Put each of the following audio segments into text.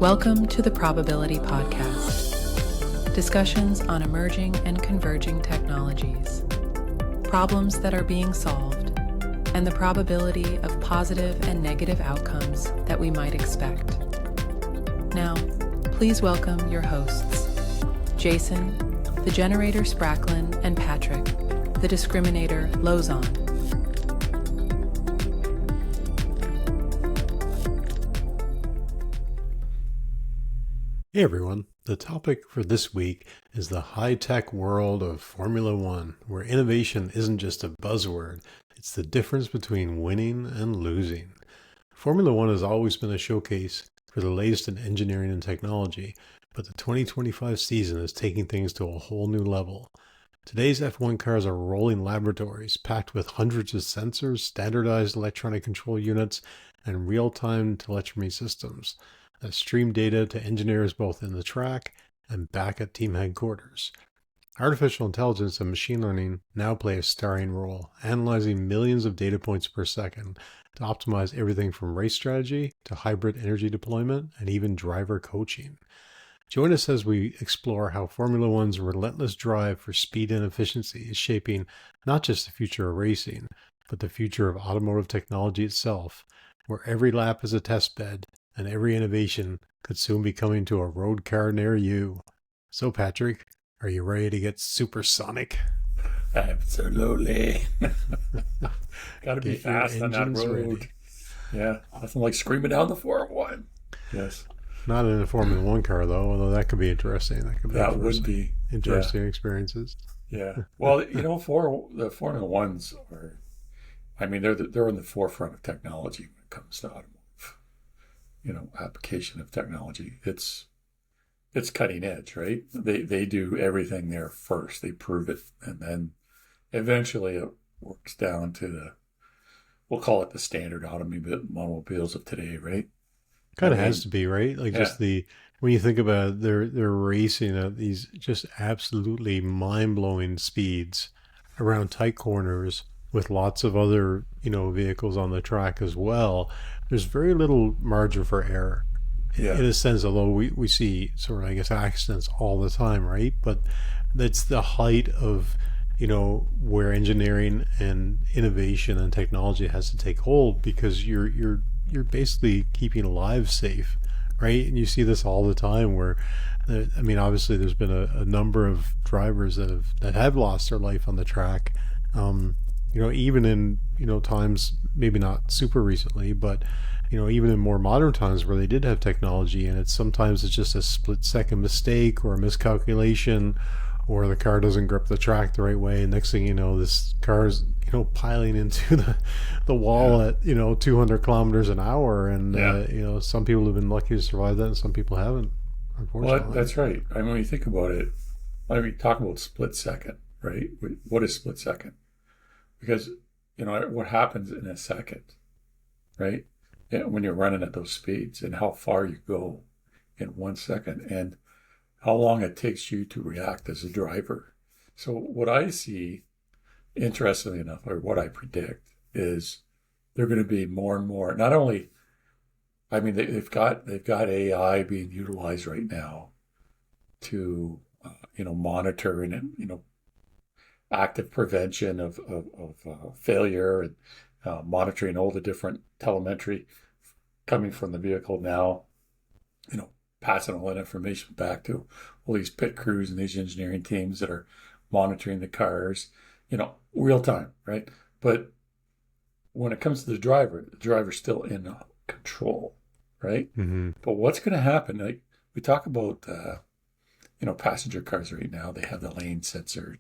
Welcome to the Probability Podcast. Discussions on emerging and converging technologies, problems that are being solved, and the probability of positive and negative outcomes that we might expect. Now, please welcome your hosts, Jason, the generator Spracklin, and Patrick, the discriminator Lozon. Hey everyone, the topic for this week is the high-tech world of Formula One, where innovation isn't just a buzzword, it's the difference between winning and losing. Formula One has always been a showcase for the latest in engineering and technology, but the 2025 season is taking things to a whole new level. Today's F1 cars are rolling laboratories packed with hundreds of sensors, standardized electronic control units, and real-time telemetry systems that stream data to engineers both in the track and back at team headquarters. Artificial intelligence and machine learning now play a starring role, analyzing millions of data points per second to optimize everything from race strategy to hybrid energy deployment and even driver coaching. Join us as we explore how Formula One's relentless drive for speed and efficiency is shaping not just the future of racing, but the future of automotive technology itself, where every lap is a test bed and every innovation could soon be coming to a road car near you. So Patrick, are you ready to get supersonic? Absolutely. Gotta be fast on that road. Ready. Yeah, nothing like screaming down the 401. Yes. Not in a Formula One car though, although that could be interesting. That would be interesting experiences. Yeah. Well, the Formula Ones are, they're in the forefront of technology when it comes to automotive. Application of technology. It's cutting edge, right? They do everything there first. They prove it, and then eventually it works down to we'll call it the standard automobiles of today, right? Kind of has to be, right? Just when you think about it, they're racing at these just absolutely mind-blowing speeds around tight corners with lots of other, vehicles on the track as well. There's very little margin for error in a sense, although we see sort of, accidents all the time, right? But that's the height of, where engineering and innovation and technology has to take hold, because you're basically keeping lives safe, right? And you see this all the time where, obviously there's been a number of drivers that have lost their life on the track. Even in, times, maybe not super recently, but, even in more modern times where they did have technology, and sometimes it's just a split-second mistake or a miscalculation, or the car doesn't grip the track the right way, and next thing you know, this car's, piling into the wall at, 200 kilometers an hour, and, some people have been lucky to survive that, and some people haven't, unfortunately. Well, that's right. When you think about it, talk about split second, right? What is split second? Because, what happens in a second, right? When you're running at those speeds, and how far you go in 1 second, and how long it takes you to react as a driver. So what I see, interestingly enough, or what I predict, is they're going to be more and more, not only, they've got AI being utilized right now to, monitor and, active prevention of failure, and monitoring all the different telemetry coming from the vehicle now, passing all that information back to all these pit crews and these engineering teams that are monitoring the cars, real time, right? But when it comes to the driver's still in control, right? Mm-hmm. But what's going to happen? We talk about, passenger cars right now, they have the lane sensor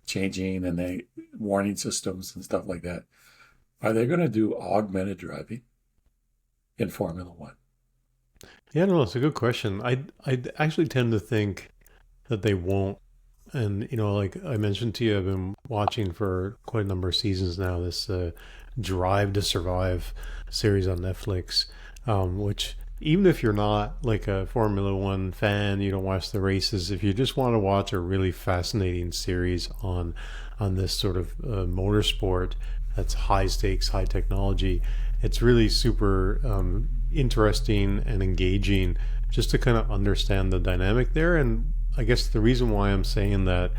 changing and they warning systems and stuff like that. Are they going to do augmented driving in Formula One? Yeah, no, it's a good question. I actually tend to think that they won't. And, like I mentioned to you, I've been watching for quite a number of seasons now, this Drive to Survive series on Netflix, which even if you're not like a Formula One fan, you don't watch the races, if you just want to watch a really fascinating series on this sort of motorsport that's high stakes, high technology, it's really super interesting and engaging just to kind of understand the dynamic there. And I guess the reason why I'm saying that,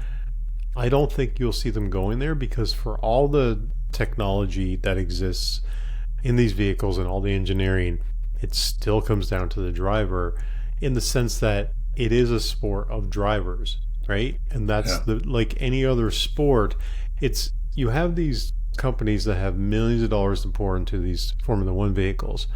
I don't think you'll see them going there, because for all the technology that exists in these vehicles and all the engineering, it still comes down to the driver, in the sense that it is a sport of drivers, right? And that's like any other sport. It's, you have these companies that have millions of dollars to pour into these Formula One vehicles.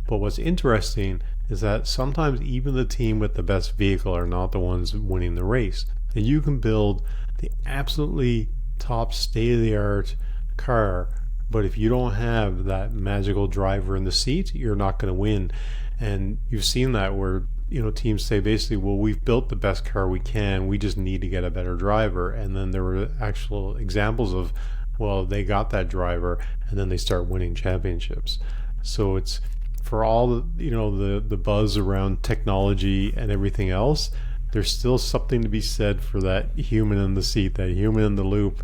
But what's interesting is that sometimes even the team with the best vehicle are not the ones winning the race. And you can build the absolutely top state-of-the-art car, but if you don't have that magical driver in the seat, you're not going to win. And you've seen that where, you know, teams say basically, well, we've built the best car we can, we just need to get a better driver. And then there were actual examples of, well, they got that driver and then they start winning championships. So it's, for all the, you know, the buzz around technology and everything else, there's still something to be said for that human in the seat, that human in the loop.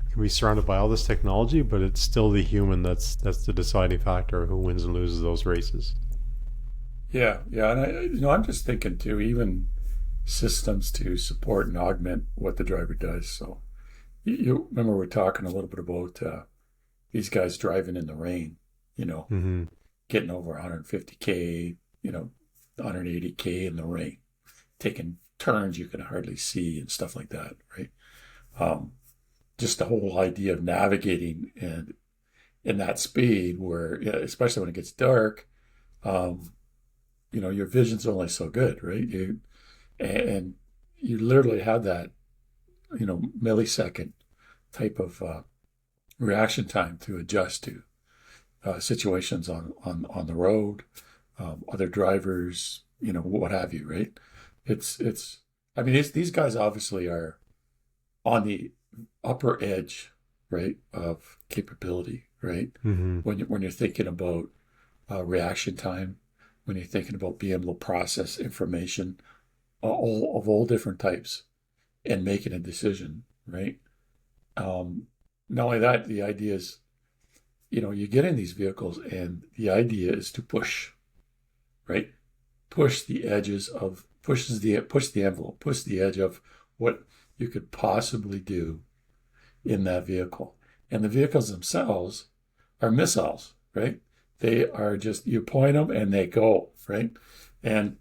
You can be surrounded by all this technology, but it's still the human that's the deciding factor who wins and loses those races. Yeah, and I'm just thinking too, even systems to support and augment what the driver does. So you remember we were talking a little bit about these guys driving in the rain, you know, getting over 150K, you know, 180K in the rain, taking turns you can hardly see and stuff like that, right? Just the whole idea of navigating and in that speed where, especially when it gets dark, you know, your vision's only so good, right? And you literally have that, you know, millisecond type of reaction time to adjust to situations on the road, other drivers, you know, what have you, right? I mean, these guys obviously are on the upper edge, right, of capability, right? When you're thinking about reaction time, when you're thinking about being able to process information all different types and making a decision, right? Not only that, the idea is, you know, you get in these vehicles and the idea is to push, right? Push the edges of, push the envelope, push the edge of what you could possibly do in that vehicle. And the vehicles themselves are missiles, right? They are just, you point them and they go, right? And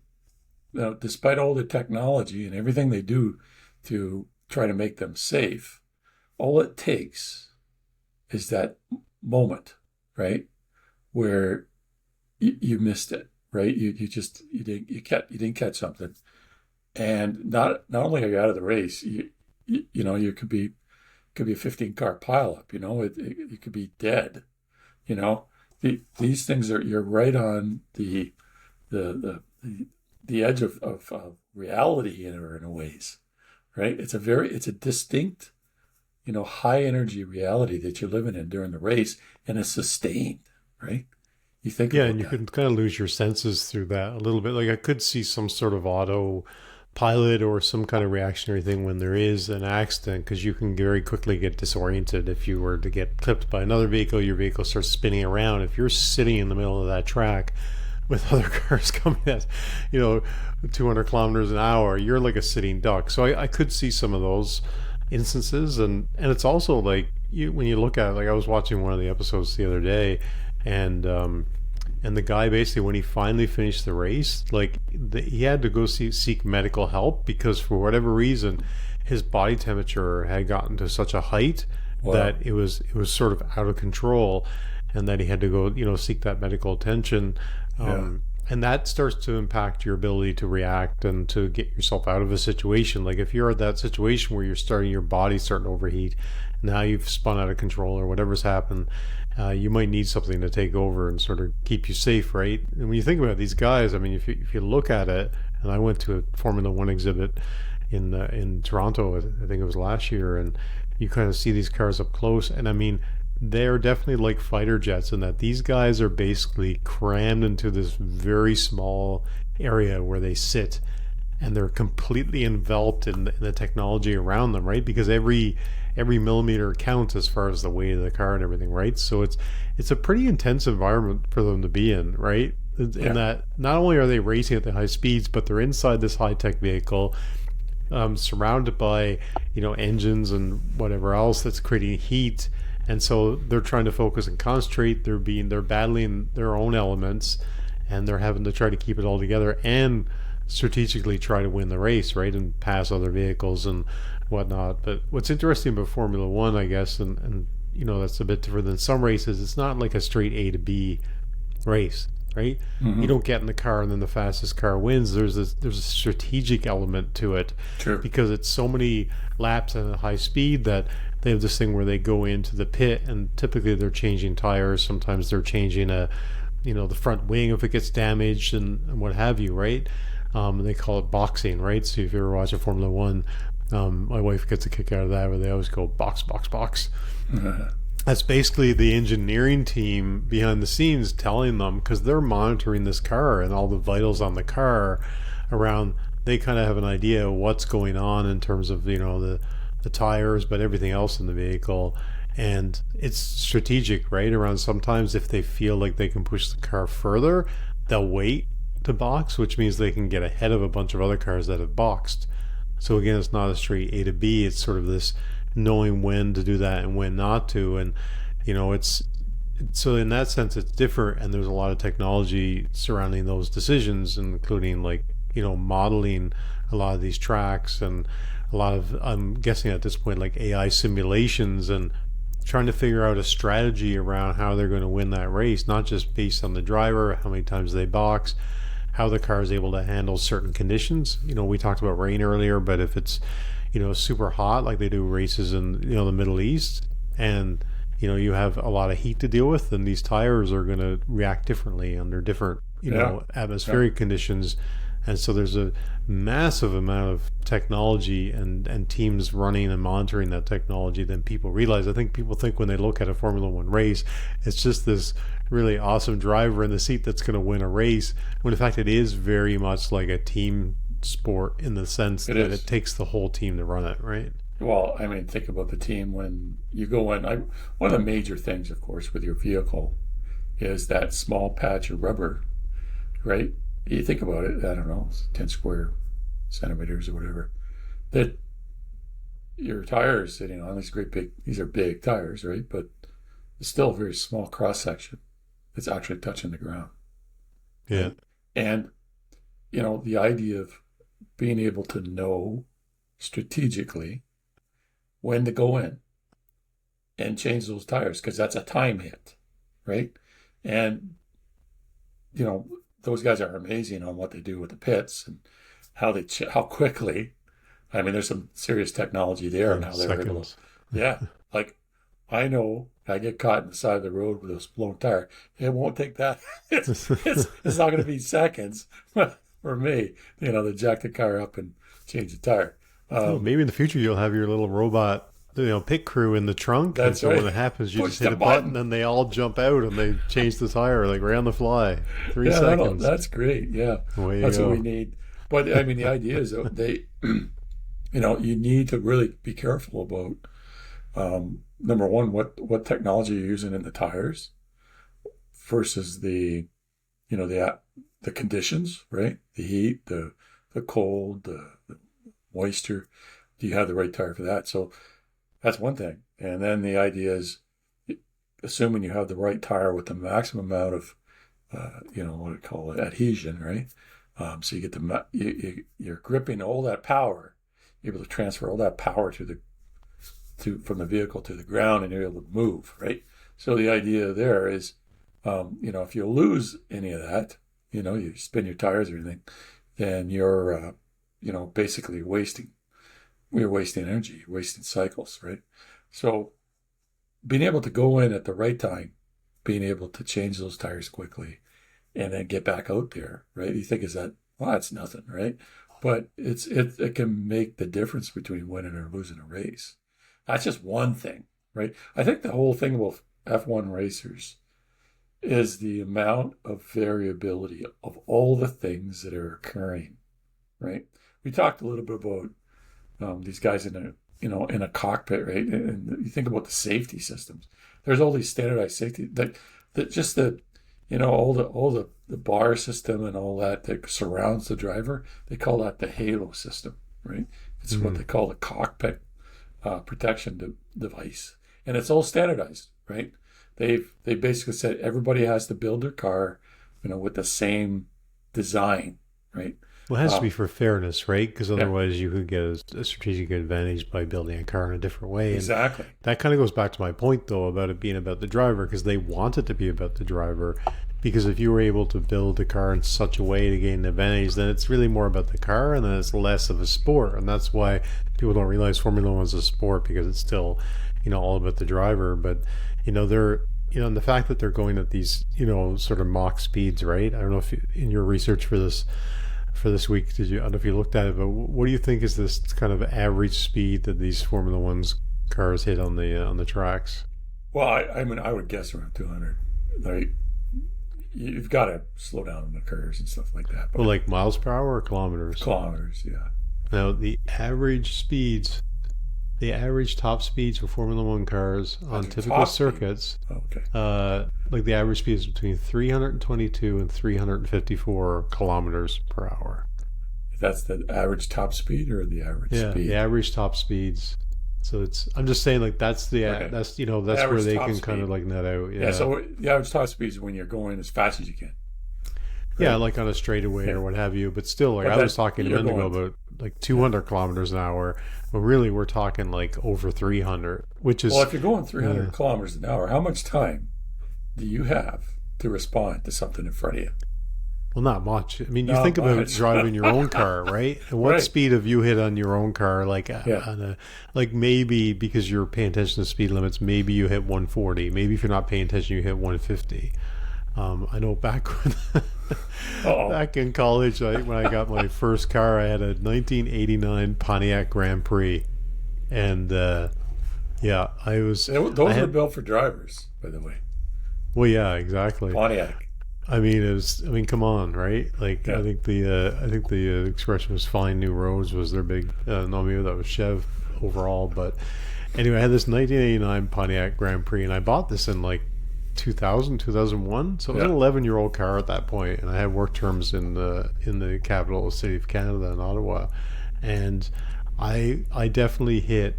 you know, despite all the technology and everything they do to try to make them safe, all it takes is that moment, right, where you missed it, right? You didn't catch something, and not only are you out of the race, you know, you could be a 15-car pileup, you know, it could be dead, you know. These things are, you're right on the edge of reality in a ways, right? It's a distinct, you know, high energy reality that you're living in during the race, and it's sustained, right? You think, yeah, and you can kind of lose your senses through that a little bit. Like I could see some sort of auto pilot or some kind of reactionary thing when there is an accident, because you can very quickly get disoriented. If you were to get clipped by another vehicle, your vehicle starts spinning around. If you're sitting in the middle of that track with other cars coming at, you know, 200 kilometers an hour, you're like a sitting duck. So I could see some of those instances, and it's also like when you look at it, like I was watching one of the episodes the other day, and the guy basically, when he finally finished the race, like he had to go seek medical help because for whatever reason his body temperature had gotten to such a height that it was sort of out of control, and that he had to go, you know, seek that medical attention. And that starts to impact your ability to react and to get yourself out of a situation. Like if you're at that situation where your body's starting to overheat, now you've spun out of control or whatever's happened, you might need something to take over and sort of keep you safe, right? And when you think about these guys, I mean, if you look at it, and I went to a Formula One exhibit in Toronto, I think it was last year, and you kind of see these cars up close, and I mean, they're definitely like fighter jets in that these guys are basically crammed into this very small area where they sit, and they're completely enveloped in the technology around them, right? Because every millimeter counts as far as the weight of the car and everything, right? So it's a pretty intense environment for them to be in, right? In that not only are they racing at the high speeds, but they're inside this high-tech vehicle, surrounded by, engines and whatever else that's creating heat. And so they're trying to focus and concentrate. They're battling their own elements, and they're having to try to keep it all together and strategically try to win the race, right, and pass other vehicles and whatnot. But what's interesting about Formula One, I guess, and that's a bit different than some races. It's not like a straight A to B race, right? Mm-hmm. You don't get in the car and then the fastest car wins. There's a strategic element to it. True. Because it's so many laps at a high speed that they have this thing where they go into the pit, and typically they're changing tires. Sometimes they're changing the front wing if it gets damaged and what have you, right? They call it boxing, right? So if you ever watch a Formula One, my wife gets a kick out of that, where they always go box, box, box. That's basically the engineering team behind the scenes telling them, because they're monitoring this car and all the vitals on the car around. They kind of have an idea of what's going on in terms of the tires, but everything else in the vehicle. And it's strategic, right? Around sometimes if they feel like they can push the car further, they'll wait to box, which means they can get ahead of a bunch of other cars that have boxed. So again, it's not a straight A to B. It's sort of this knowing when to do that and when not to. And it's so in that sense it's different, and there's a lot of technology surrounding those decisions, including modeling a lot of these tracks, and a lot of, I'm guessing at this point, like AI simulations, and trying to figure out a strategy around how they're going to win that race, not just based on the driver, how many times they box, how the car is able to handle certain conditions. We talked about rain earlier, but if it's super hot, like they do races in the Middle East, and you have a lot of heat to deal with, and these tires are going to react differently under different atmospheric conditions. And so there's a massive amount of technology and teams running and monitoring that technology than people realize. I think people think when they look at a Formula One race, it's just this really awesome driver in the seat that's going to win a race, when in fact it is very much like a team sport, in the sense that it takes the whole team to run it, right? Well, I mean, think about the team when you go in. One of the major things, of course, with your vehicle is that small patch of rubber, right? You think about it, I don't know, 10 square centimeters or whatever, that your tires sitting on, these are big tires, right? But it's still a very small cross section that's actually touching the ground. Yeah. And the idea of being able to know strategically when to go in and change those tires, because that's a time hit, right? And, those guys are amazing on what they do with the pits and how quickly. I mean, there's some serious technology there, and how they're able to, like, I know I get caught in the side of the road with a blown tire. It won't take that. It's not going to be seconds for me, to jack the car up and change the tire. Maybe in the future you'll have your little robot, pit crew in the trunk. That's and so right. when it happens, you just hit a button and they all jump out and they change the tire like right on the fly. 3 seconds. That's great. Yeah, that's what we need. But I mean, the idea is that you need to really be careful about number one, what technology you're using in the tires versus the conditions, right? The heat, the cold, the moisture. Do you have the right tire for that? So that's one thing. And then the idea is, assuming you have the right tire with the maximum amount of, what we call it, adhesion, right? So you get you're gripping all that power. You're able to transfer all that power from the vehicle to the ground, and you're able to move, right? So the idea there is, if you lose any of that, you spin your tires or anything, then you're, basically wasting energy, wasting cycles, right? So being able to go in at the right time, being able to change those tires quickly, and then get back out there, right? You think, that's nothing, right? But it can make the difference between winning or losing a race. That's just one thing, right? I think the whole thing about F1 racers is the amount of variability of all the things that are occurring, right? We talked a little bit about these guys in a cockpit, right? And you think about the safety systems. There's all these standardized safety that just the all the bar system and all that surrounds the driver. They call that the halo system, right? It's what they call the cockpit protection device, and it's all standardized, right? They basically said everybody has to build their car, with the same design, right? Well, it has to be for fairness, right? Because otherwise you could get a strategic advantage by building a car in a different way. Exactly. And that kind of goes back to my point, though, about it being about the driver, because they want it to be about the driver. Because if you were able to build the car in such a way to gain an advantage, then it's really more about the car, and then it's less of a sport. And that's why people don't realize Formula One is a sport, because it's still, all about the driver. But, they're, and the fact that they're going at these, sort of mock speeds, right? I don't know if in your research for this week, I don't know if you looked at it, but what do you think is this kind of average speed that these Formula One's cars hit on the tracks? Well, I mean, I would guess around 200. Like, you've got to slow down on the curves and stuff like that. But well, like miles per hour or kilometers? Kilometers, yeah. Now, the average top speeds for Formula One cars on typical circuits, like the average speed is between 322 and 354 kilometers per hour. That's the average top speed or the average speed? Yeah, the average top speeds. So I'm just saying, like, that's that's where they can kind of like net out. Yeah. So the average top speed is when you're going as fast as you can. Right? Yeah, like on a straightaway or what have you. But still, like I was talking a minute ago about like 200 kilometers an hour. But really, we're talking like over 300, which is... Well, if you're going 300 kilometers an hour, how much time do you have to respond to something in front of you? Well, not much. I mean, you think about driving your own car, right? And what speed have you hit on your own car? Like, like maybe because you're paying attention to speed limits, maybe you hit 140. Maybe if you're not paying attention, you hit 150. I know back in college, when I got my first car, I had a 1989 Pontiac Grand Prix, and I was. Those were built for drivers, by the way. Well, yeah, exactly. Pontiac. I mean, come on, right? Like, I think the expression was "find new roads" was their big. No, maybe that was Chev overall, but anyway, I had this 1989 Pontiac Grand Prix, and I bought this in like 2001, so it was an 11-year-old car at that point, and I had work terms in the capital city of Canada, in Ottawa, and I definitely hit,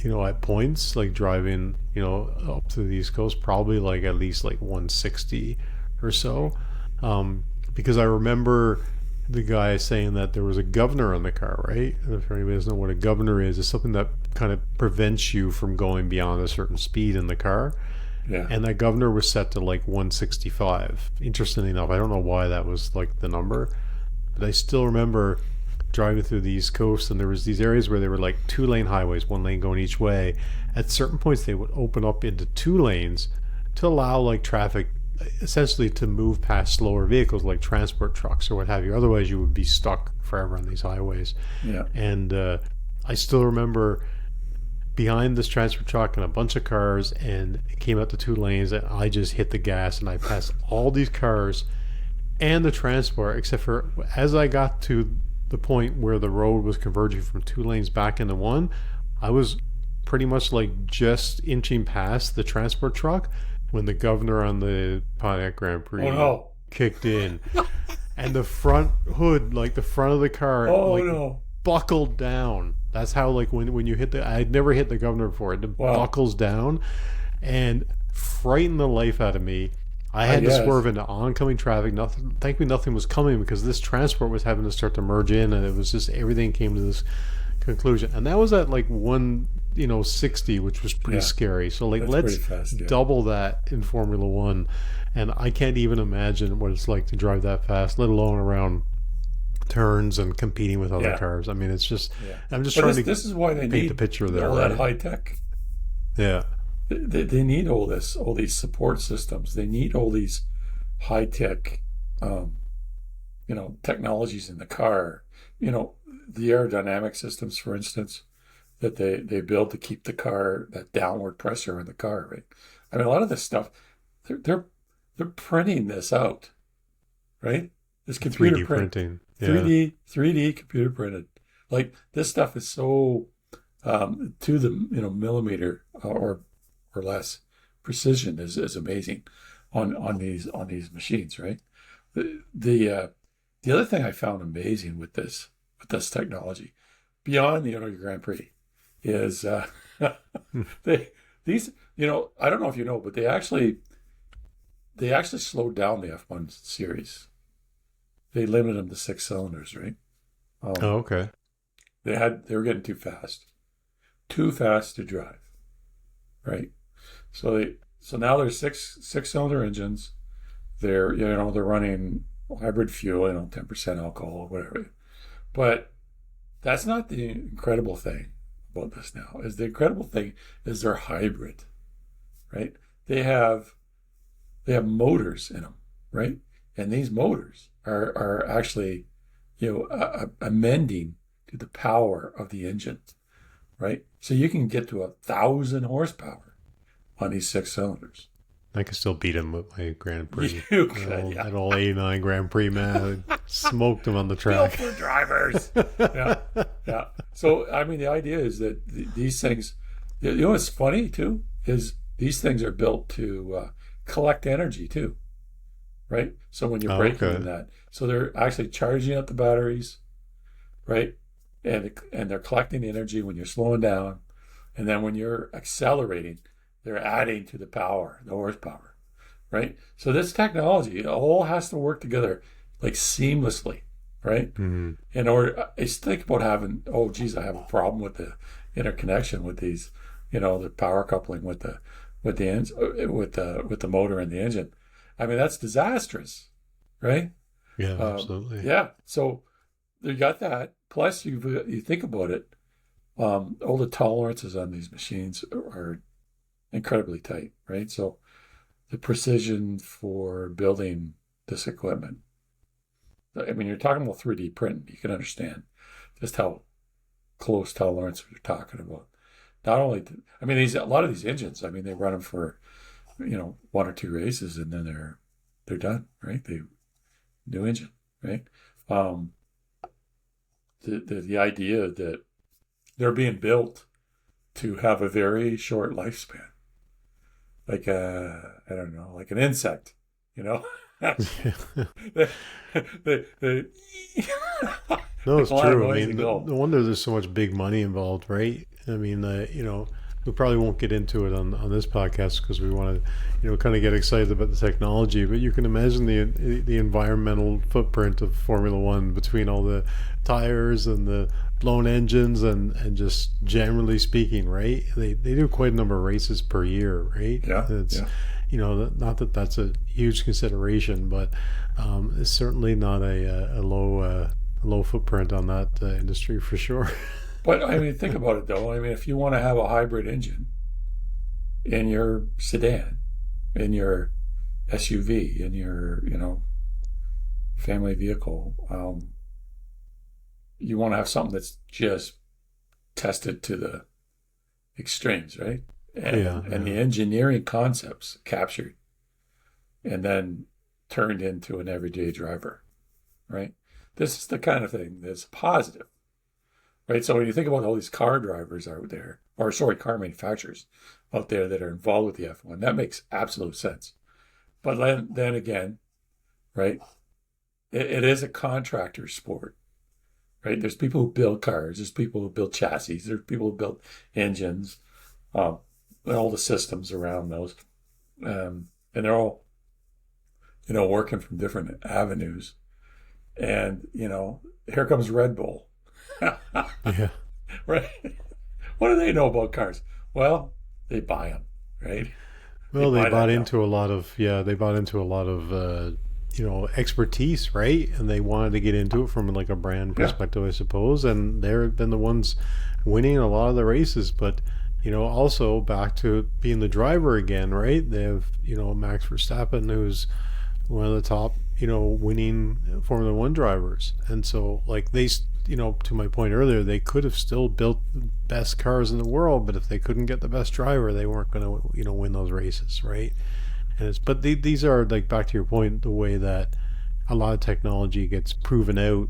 at points, like driving, up to the East Coast, probably like at least like 160 or so, because I remember the guy saying that there was a governor on the car, right? And if anybody doesn't know what a governor is, it's something that kind of prevents you from going beyond a certain speed in the car. Yeah. And that governor was set to like 165. Interestingly enough, I don't know why that was like the number, but I still remember driving through the East Coast, and there was these areas where they were like 2-lane highways, 1 lane going each way. At certain points, they would open up into 2 lanes to allow like traffic essentially to move past slower vehicles like transport trucks or what have you. Otherwise, you would be stuck forever on these highways. Yeah. And I still remember behind this transfer truck and a bunch of cars, and it came out to 2 lanes, and I just hit the gas and I passed all these cars and the transport, except for as I got to the point where the road was converging from 2 lanes back into 1, I was pretty much like just inching past the transport truck when the governor on the Pontiac Grand Prix kicked in. And the front hood, like the front of the car, buckled down. That's how, like, when you hit I'd never hit the governor before. It buckles down and frightened the life out of me. I had to swerve into oncoming traffic. Thankfully, nothing was coming because this transport was having to start to merge in, and it was just everything came to this conclusion. And that was at like 160, which was pretty scary. So like, let's double that in Formula One. And I can't even imagine what it's like to drive that fast, let alone around turns and competing with other cars. I mean, it's just, I'm just trying to this is why they paint need the picture there. All that high tech. Yeah. They need all these support systems. They need all these high tech, technologies in the car. The aerodynamic systems, for instance, that they build to keep the car, that downward pressure in the car. Right. I mean, a lot of this stuff, they're printing this out, right? This computer 3D printing, 3D computer printed. Like, this stuff is so to the millimeter or less precision is amazing. on these machines, right? The other thing I found amazing with this technology, beyond the Grand Prix, is these, I don't know if you know, but they actually slowed down the F1 series. They limited them to 6 cylinders, right? Oh, okay. They were getting too fast to drive, right? So now there's six cylinder engines. They're running hybrid fuel, 10% alcohol, whatever. But that's not the incredible thing about this now. The incredible thing is they're hybrid, right? They have motors in them, right? And these motors are actually, amending to the power of the engine, right? So you can get to 1,000 horsepower on these 6 cylinders. I could still beat him with my Grand Prix. You could, that old 89 Grand Prix, man. I smoked him on the track. Built for drivers. Yeah. So, the idea is that these things, what's funny too, is these things are built to collect energy too, right? So when you're braking in that, so they're actually charging up the batteries, right? And they're collecting the energy when you're slowing down. And then when you're accelerating, they're adding to the power, the horsepower, right? So this technology, it all has to work together like seamlessly, right? Mm-hmm. In order, think about having, I have a problem with the interconnection with these, the power coupling with the motor and the engine. That's disastrous, right? Yeah, absolutely. Yeah. So you got that. Plus, you think about it, all the tolerances on these machines are incredibly tight, right? So the precision for building this equipment. You're talking about 3D printing. You can understand just how close tolerance we're talking about. Not only, a lot of these engines, they run them for, 1 or 2 races and then they're done, right? New engine, right? The idea that they're being built to have a very short lifespan, like like an insect, No, it's true. No wonder there's so much big money involved, right? We probably won't get into it on this podcast because we want to, kind of get excited about the technology. But you can imagine the environmental footprint of Formula One between all the tires and the blown engines and just generally speaking, right? They do quite a number of races per year, right? Yeah. Not that that's a huge consideration, but it's certainly not a low footprint on that industry for sure. But think about it though. If you want to have a hybrid engine in your sedan, in your SUV, in your, family vehicle, you want to have something that's just tested to the extremes, right? And the engineering concepts captured and then turned into an everyday driver, right? This is the kind of thing that's positive. Right, so when you think about all these car drivers out there, car manufacturers out there that are involved with the F1, that makes absolute sense. But then again, right, it is a contractor sport, right? There's people who build cars, there's people who build chassis, there's people who build engines, and all the systems around those, and they're all, working from different avenues. And here comes Red Bull. Yeah. Right. What do they know about cars? Well, they buy them, right? Well, they bought into a lot of expertise, right? And they wanted to get into it from like a brand perspective, I suppose. And they've been the ones winning a lot of the races. But also back to being the driver again, right? They have Max Verstappen, who's one of the top winning Formula One drivers, and so like they. To my point earlier, they could have still built the best cars in the world, but if they couldn't get the best driver, they weren't going to, win those races, right? But these are, like, back to your point, the way that a lot of technology gets proven out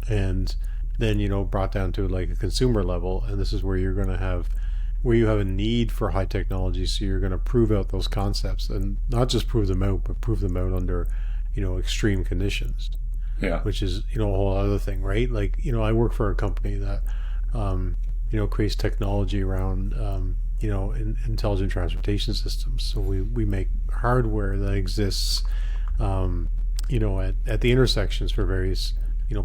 and then, brought down to like a consumer level. And this is where you're going to have, where you have a need for high technology. So you're going to prove out those concepts, and not just prove them out, but prove them out under, extreme conditions. Yeah. Which is, a whole other thing, right? Like, I work for a company that, creates technology around, intelligent transportation systems. So we make hardware that exists, at the intersections for various,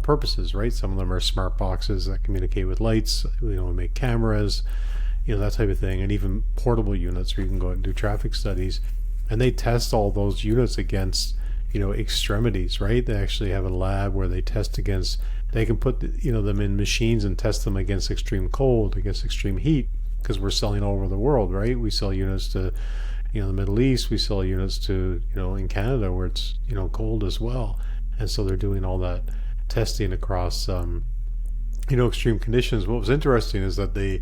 purposes, right? Some of them are smart boxes that communicate with lights, we make cameras, that type of thing, and even portable units where you can go out and do traffic studies. And they test all those units against, extremities, right? They actually have a lab where they test against, they can put, them in machines and test them against extreme cold, against extreme heat, because we're selling all over the world, right? We sell units to, the Middle East, we sell units to, in Canada where it's, cold as well. And so they're doing all that testing across, extreme conditions. What was interesting is that they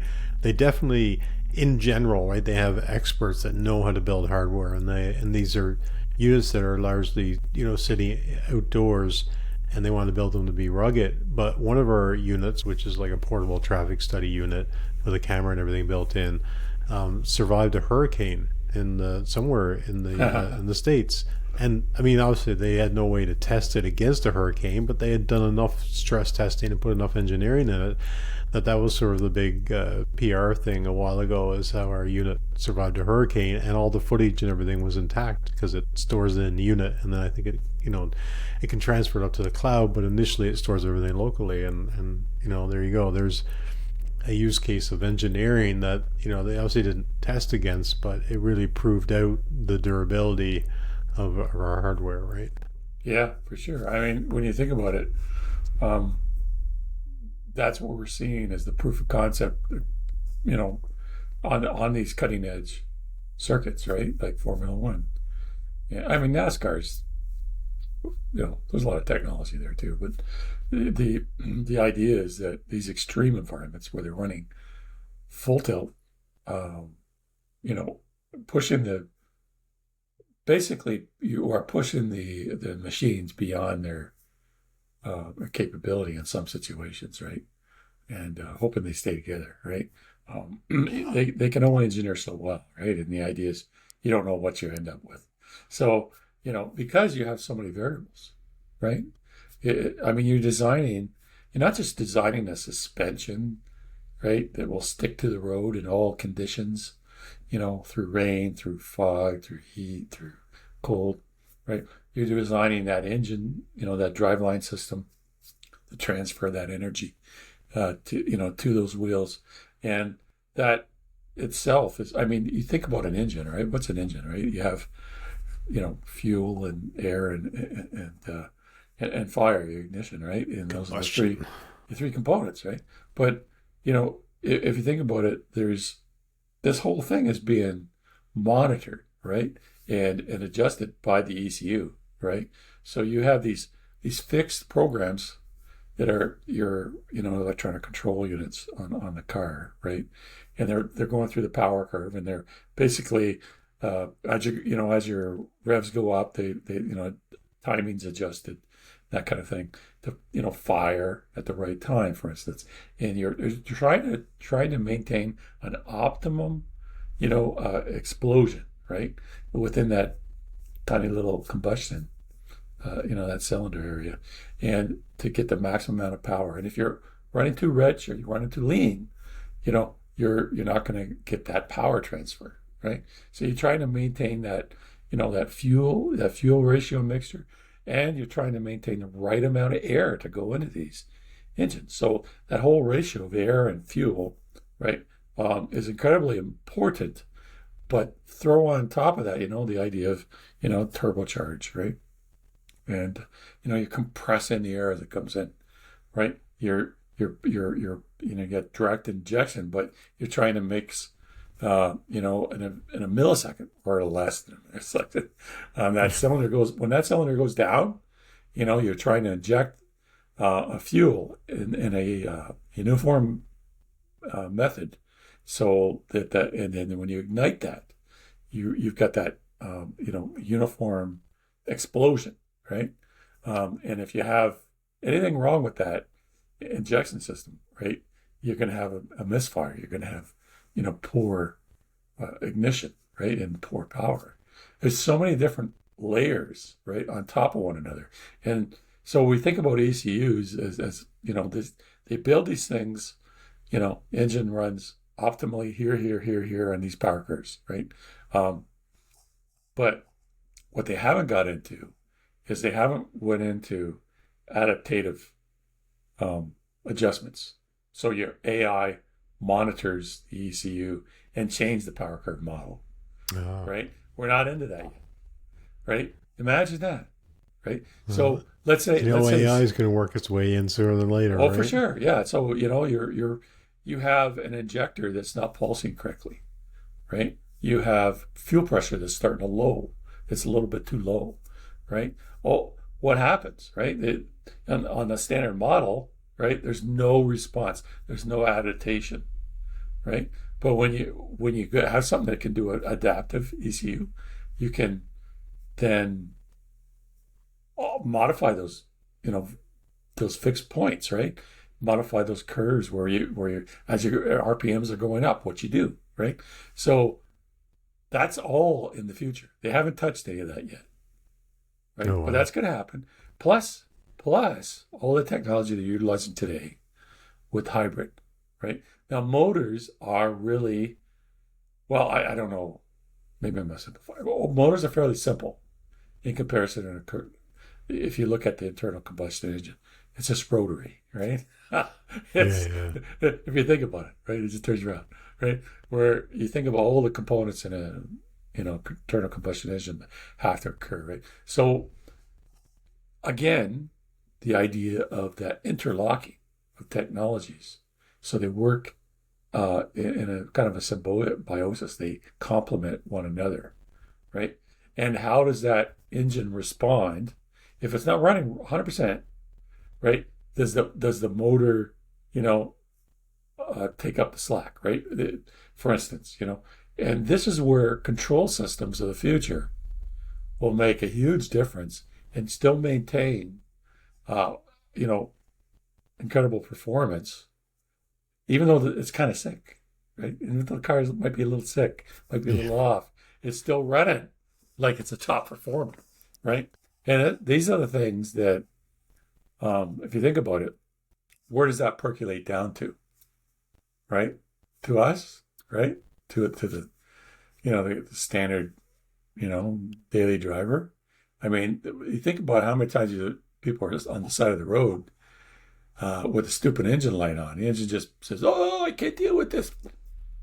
definitely, in general, right, they have experts that know how to build hardware, and these are units that are largely, sitting outdoors, and they want to build them to be rugged. But one of our units, which is like a portable traffic study unit with a camera and everything built in, survived a hurricane somewhere in the States. And I mean, obviously they had no way to test it against a hurricane, but they had done enough stress testing and put enough engineering in it that was sort of the big PR thing a while ago, is how our unit survived a hurricane, and all the footage and everything was intact because it stores it in the unit, and then I think it can transfer it up to the cloud, but initially it stores everything locally, and there you go. There's a use case of engineering that they obviously didn't test against, but it really proved out the durability of our hardware, right? Yeah, for sure. I mean, when you think about it, that's what we're seeing as the proof of concept, on these cutting edge circuits, right? Like Formula One. Yeah, I mean, NASCAR's, there's a lot of technology there too, but the idea is that these extreme environments where they're running full tilt, pushing basically you are pushing the machines beyond their capability in some situations, right? And hoping they stay together, right? They can only engineer so well, right? And the idea is you don't know what you end up with. So, because you have so many variables, right? You're not just designing a suspension, right, that will stick to the road in all conditions, through rain, through fog, through heat, through cold, right? You're designing that engine, that driveline system to transfer that energy to those wheels. And that itself is, I mean, you think about an engine, right? What's an engine, right? You have, fuel and air and fire, your ignition, right? And those are the three components, right? But, if you think about it, this whole thing is being monitored, right? And adjusted by the ECU, right? So you have these fixed programs that are your electronic control units on the car, right? And they're going through the power curve, and they're basically as your revs go up, they timing's adjusted, that kind of thing, to fire at the right time, for instance. And you're trying to maintain an optimum explosion, right, within that tiny little combustion, that cylinder area, and to get the maximum amount of power. And if you're running too rich or you're running too lean, you're not going to get that power transfer, right? So you're trying to maintain that, that fuel ratio mixture, and you're trying to maintain the right amount of air to go into these engines. So that whole ratio of air and fuel, right, is incredibly important. But throw on top of that, the idea of, turbocharge, right? And, you're compressing the air as it comes in, right? You're get direct injection, but you're trying to mix, in a millisecond or less than a millisecond. When that cylinder goes down, you're trying to inject a fuel in a uniform method, so and then when you ignite that, you've got that uniform explosion, right? And if you have anything wrong with that injection system, right, you're going to have a misfire. You're going to have poor ignition, right? And poor power. There's so many different layers, right, on top of one another. And so we think about ECUs as they build these things, engine runs optimally here on these power curves, right? But what they haven't got into is they haven't went into adaptive adjustments. So your AI monitors the ECU and change the power curve model, right? We're not into that yet, right? Imagine that, right? So let's say AI is going to work its way in sooner than later. Oh, right? for sure, yeah. So you have an injector that's not pulsing correctly, right? You have fuel pressure that's starting to low. It's a little bit too low, right? Oh, what happens, right? On the standard model, right? There's no response. There's no adaptation, right? But when you have something that can do an adaptive ECU, you can then modify those, those fixed points, right? Modify those curves where you as your RPMs are going up, what you do, right? So that's all in the future. They haven't touched any of that yet, right? Oh, wow. But that's going to happen. Plus all the technology they're utilizing today with hybrid, right? Now motors are really, well, I don't know, maybe I'm simplifying. Well, motors are fairly simple in comparison to if you look at the internal combustion engine. It's just rotary, right? If you think about it, right? It just turns around, right? Where you think about all the components in a internal combustion engine have to occur, right? So again, the idea of that interlocking of technologies, so they work in a kind of a symbiosis. They complement one another, right? And how does that engine respond if it's not running 100%? Right? Does the motor, take up the slack, right? For instance, and this is where control systems of the future will make a huge difference and still maintain, incredible performance, even though it's kind of sick, right? Even though the car might be a little sick, might be a little off, it's still running like it's a top performer, right? And these are the things that, if you think about it, where does that percolate down to? Right? To us, right? To the, the standard, daily driver. I mean, you think about how many times people are just on the side of the road with a stupid engine light on. The engine just says, "Oh, I can't deal with this,"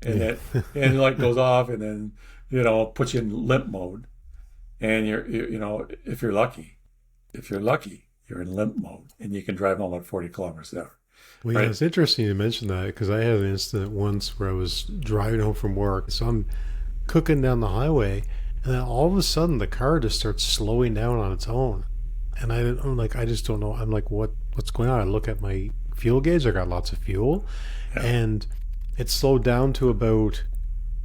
and the light goes off, and then puts you in limp mode. And if you're lucky, you're in limp mode, and you can drive home at 40 kilometers an hour. Well, yeah, it's interesting you mention that because I had an incident once where I was driving home from work. So I'm cooking down the highway, and then all of a sudden the car just starts slowing down on its own. And I just don't know. I'm like, what's going on? I look at my fuel gauge. I got lots of fuel, and it slowed down to about,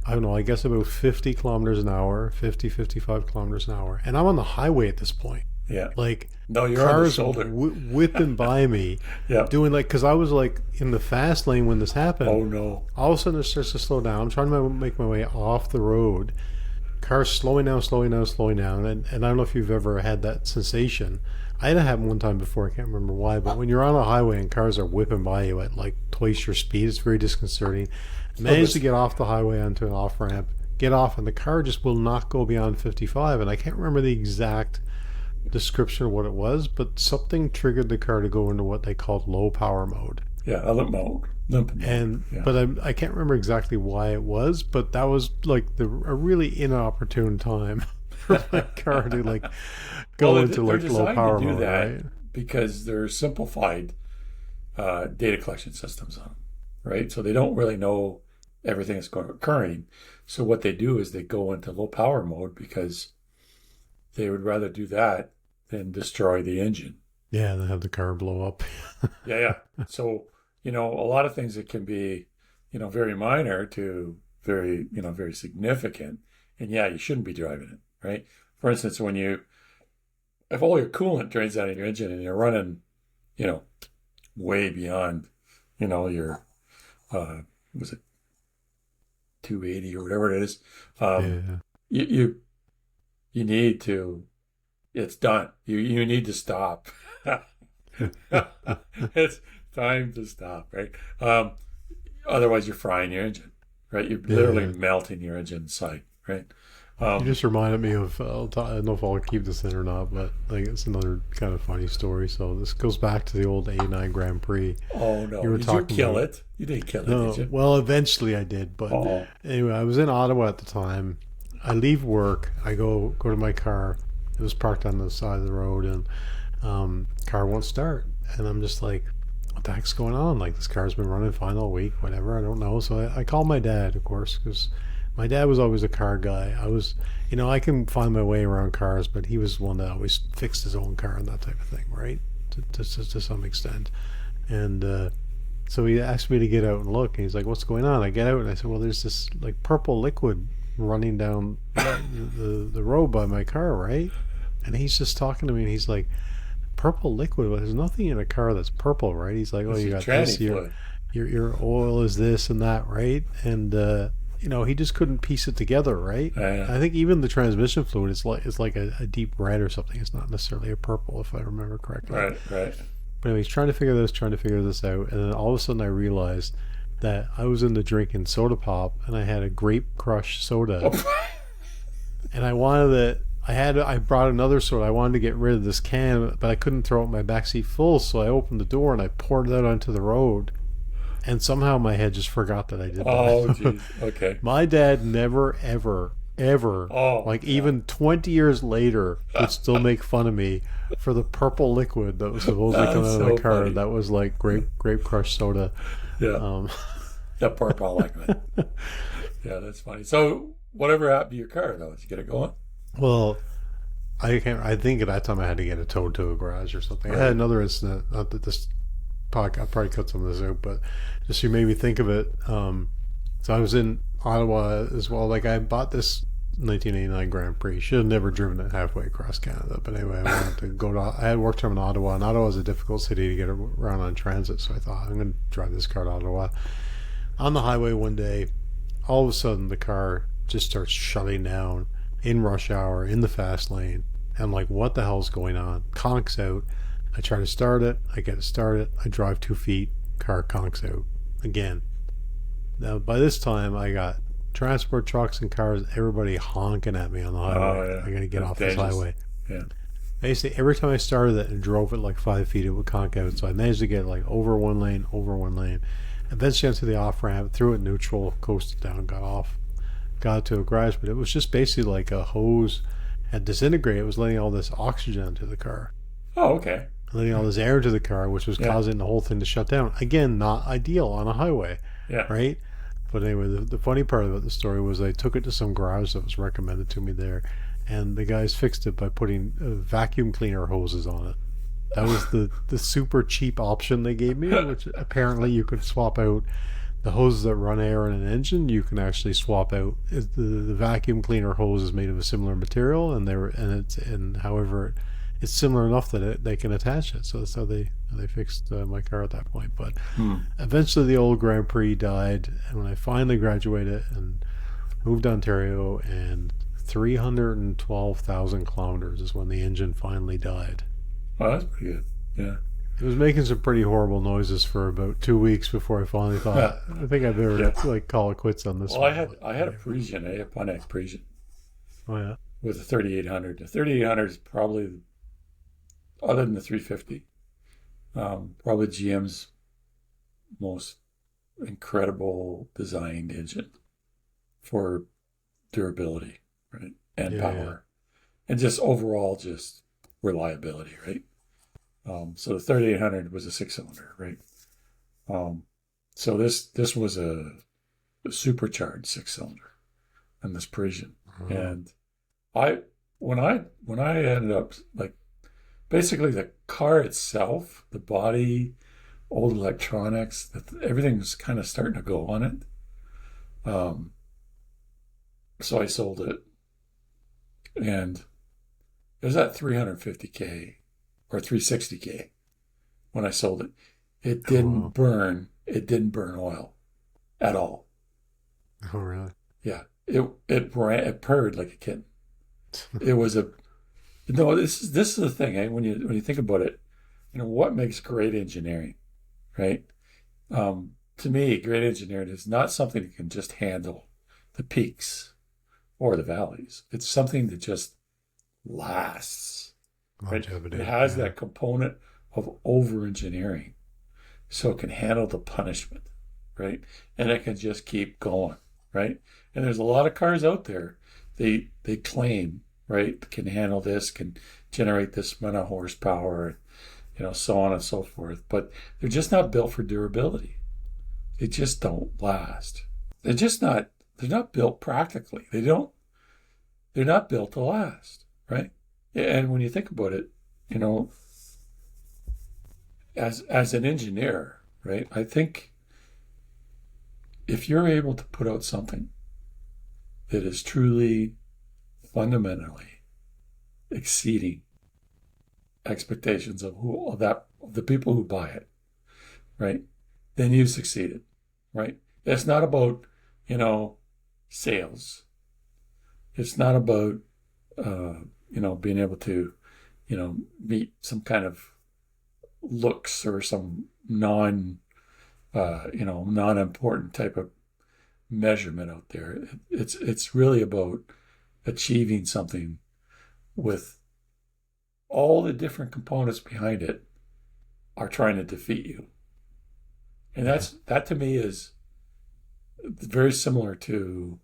I don't know, I guess about 50 kilometers an hour, 55 kilometers an hour. And I'm on the highway at this point. Yeah. Like, no, you're cars on the shoulder. whipping by me, doing because I was like in the fast lane when this happened. Oh, no. All of a sudden it starts to slow down. I'm trying to make my way off the road. Cars slowing down. And I don't know if you've ever had that sensation. I had it happen one time before. I can't remember why. But when you're on a highway and cars are whipping by you at like twice your speed, it's very disconcerting. Managed to get off the highway onto an off-ramp, get off, and the car just will not go beyond 55. And I can't remember the exact description of what it was, but something triggered the car to go into what they called low power mode. Yeah, a limp mode. But I can't remember exactly why it was, but that was like a really inopportune time for my car to like go into like low power mode, right? Because they're simplified data collection systems on them, right? So they don't really know everything that's occurring. So what they do is they go into low power mode because they would rather do that than destroy the engine. Yeah, and have the car blow up. Yeah. So, a lot of things that can be, very minor to very, very significant. And yeah, you shouldn't be driving it, right? For instance, if all your coolant drains out of your engine and you're running, way beyond, your, 280 or whatever it is. Yeah. You need to. It's done. You need to stop. It's time to stop, right? Otherwise, you're frying your engine, right? You're literally melting your engine inside, right? You just reminded me of, I don't know if I'll keep this in or not, but like it's another kind of funny story. So this goes back to the old 89 Grand Prix. Oh, no. Did you kill it? You didn't kill it, did you? Well, eventually I did. But anyway, I was in Ottawa at the time. I leave work. I go to my car. It was parked on the side of the road, and car won't start. And I'm just like, what the heck's going on? Like, this car's been running fine all week, whatever. I don't know. So I call my dad, of course, because my dad was always a car guy. I can find my way around cars, but he was one that always fixed his own car and that type of thing, right? To some extent. And so he asked me to get out and look. And he's like, what's going on? I get out and I said, well, there's this like purple liquid running down the road by my car, right? And he's just talking to me and he's like, purple liquid? Well, there's nothing in a car that's purple, right? He's like, oh, you got this, your oil is this and that, right? And he just couldn't piece it together, right? I think even the transmission fluid is like a deep red or something. It's not necessarily a purple, if I remember correctly. Right. But anyway, he's trying to figure this out, and then all of a sudden I realized that I was into drinking soda pop, and I had a grape crush soda, and I wanted it. I brought another soda. I wanted to get rid of this can, but I couldn't throw it in my backseat full, so I opened the door and I poured it out onto the road. And somehow my head just forgot that I did that. Oh, geez. Okay. My dad never, ever, even 20 years later, would still make fun of me for the purple liquid that was supposedly coming out of my car. Funny. That was like grape crush soda. Yeah. That purple liquid. Yeah, that's funny. So whatever happened to your car, though? Did you get it going? Well, I think at that time I had to get it towed to a garage or something. Right. I had another incident. Not that this podcast, I'll probably cut some of this out, but just you made me think of it. So I was in Ottawa as well. Like, I bought this 1989 Grand Prix. Should have never driven it halfway across Canada. But anyway, I wanted to go to. I had work time in Ottawa, and Ottawa is a difficult city to get around on transit. So I thought, I'm going to drive this car to Ottawa. On the highway one day, all of a sudden the car just starts shutting down in rush hour in the fast lane. And I'm like, what the hell's going on? Conks out. I try to start it. I get it started. I drive 2 feet. Car conks out again. Now, by this time, I got transport trucks and cars, everybody honking at me on the highway. Oh, yeah. I got to get off this highway. Yeah. Basically, every time I started it and drove it like 5 feet, it would conk out. So I managed to get like over one lane. Eventually, onto the off ramp, threw it neutral, coasted down, got off, got to a garage. But it was just basically like a hose had disintegrated. It was letting all this oxygen into the car. Oh, okay. Letting all this air into the car, which was causing the whole thing to shut down. Again, not ideal on a highway. Yeah. Right? But anyway, the funny part about the story was I took it to some garage that was recommended to me there, and the guys fixed it by putting vacuum cleaner hoses on it. That was the super cheap option they gave me, which apparently you could swap out the hoses that run air in an engine. You can actually swap out the vacuum cleaner hose is made of a similar material, however it's similar enough that they can attach it. So that's how they fixed my car at that point. But eventually the old Grand Prix died, and when I finally graduated and moved to Ontario, and 312,000 kilometers is when the engine finally died. Oh, that's pretty good. Yeah. It was making some pretty horrible noises for about 2 weeks before I finally thought, I think I better call it quits on this one. I had a Parisian, a Pontiac Parisian. Oh, yeah. With a 3800. The 3800 is probably, other than the 350, probably GM's most incredible designed engine for durability, right? And power. And just overall just reliability, right? So the 3800 was a 6-cylinder, right? So this was a supercharged 6-cylinder, and this Parisian. And when I ended up, like, basically the car itself, the body, old electronics, everything was kind of starting to go on it. So I sold it, and it was at 350K or 360K when I sold it. It didn't burn. It didn't burn oil at all. Oh, really? Yeah, it purred like a kitten. It was a no. This is the thing. Eh? When you think about it, what makes great engineering, right? To me, great engineering is not something that can just handle the peaks or the valleys. It's something that just lasts. Right? Longevity. It has Yeah. that component of over engineering, so it can handle the punishment, right? And it can just keep going, right? And there's a lot of cars out there. They claim, right, can handle this, can generate this amount of horsepower, so on and so forth. But they're just not built for durability. They just don't last. They're just not. They're not built practically. They don't. They're not built to last, right? And when you think about it, you know, as an engineer, right? I think if you're able to put out something that is truly fundamentally exceeding expectations of the people who buy it, right? Then you've succeeded, right? It's not about, sales. It's not about, being able to, meet some kind of looks or some non-important type of measurement out there. It's really about achieving something with all the different components behind it are trying to defeat you. And that to me is very similar to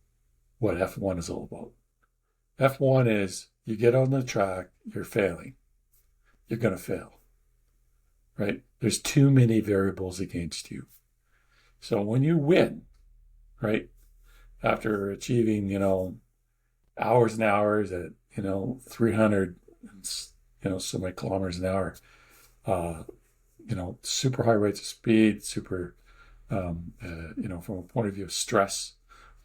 what F1 is all about. F1 is you get on the track, you're failing. You're going to fail, right? There's too many variables against you. So when you win, right, after achieving, hours and hours at, 300, so many kilometers an hour, super high rates of speed, super, from a point of view of stress